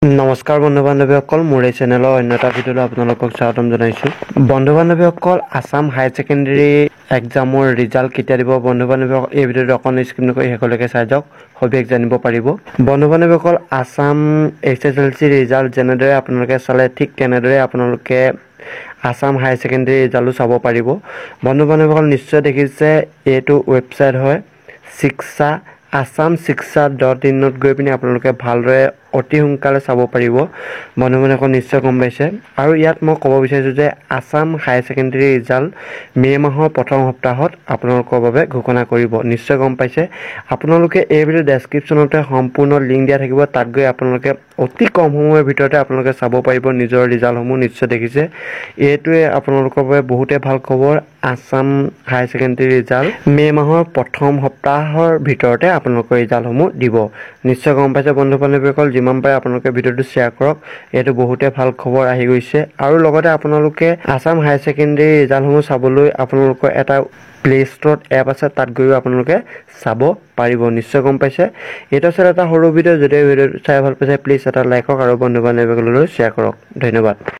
নমস্কাৰ বন্ধু বান্ধৱীসকল মোৰ এই চেনেলৰ অন্য এটা ভিডিঅ'লৈ আপোনালোকক স্বাগতম জনাইছোঁ বন্ধু বান্ধৱীসকল আসাম হায়াৰ ছেকেণ্ডেৰী এক্সামৰ ৰিজাল্ট কেতিয়া দিব বন্ধু বান্ধৱীসকল এই ভিডিঅ'টো অকণ স্কিপ নকৰি শেষলৈকে চাই যাওক সবিশেষ জানিব পাৰিব বন্ধু বান্ধৱীসকল আসাম SSLC ৰিজাল্ট যেনেদৰে আপোনালোকে চালে ঠিক তেনেদৰে আপোনালোকে আসাম হায়াৰ ছেকেণ্ডেৰী ৰিজাল্টো চাব পাৰিব বন্ধু বান্ধৱীসকল নিশ্চয় দেখিছে এইটো ৱেবছাইট হয় শিক্ষা assam6.in ত গৈ পিনে আপোনালোকে ভালদৰে অতি সোনকালে চাব পাৰিব বন্ধু বান্ধৱীসকল নিশ্চয় গম পাইছে আৰু ইয়াত মই ক'ব বিচাৰিছোঁ যে আসাম হায়াৰ ছেকেণ্ডেৰী ৰিজাল্ট মে' মাহৰ প্ৰথম সপ্তাহত আপোনালোকৰ বাবে ঘোষণা কৰিব নিশ্চয় গম পাইছে আপোনালোকে এই ভিডিঅ' ডেছক্ৰিপশ্যনতে সম্পূৰ্ণ লিংক দিয়া থাকিব তাত গৈ আপোনালোকে অতি কম সময়ৰ ভিতৰতে আপোনালোকে চাব পাৰিব নিজৰ ৰিজাল্টসমূহ নিশ্চয় দেখিছে এইটোৱে আপোনালোকৰ বাবে বহুতে ভাল খবৰ আসাম হায়াৰ ছেকেণ্ডেৰী ৰিজাল্ট মে' মাহৰ প্ৰথম সপ্তাহৰ ভিতৰতে আপোনালোকৰ ৰিজাল্টসমূহ দিব নিশ্চয় গম পাইছে বন্ধু বান্ধৱীসকল যিমান পাৰে আপোনালোকে ভিডিঅ'টো শ্বেয়াৰ কৰক এইটো বহুতে ভাল খবৰ আহি গৈছে আৰু লগতে আপোনালোকে আসাম হায়াৰ ছেকেণ্ডেৰী ৰিজাল্টসমূহ চাবলৈ আপোনালোকৰ এটা প্লে ষ্ট'ৰত এপ আছে তাত গৈ আপোনালোকে চাব পাৰিব নিশ্চয় গম পাইছে এইটো আছিল এটা সৰু ভিডিঅ' যদি ভিডিঅ'টো চাই ভাল পাইছে প্লিজ এটা লাইক কৰক আৰু বন্ধু বান্ধৱীসকললৈ শ্বেয়াৰ কৰক ধন্যবাদ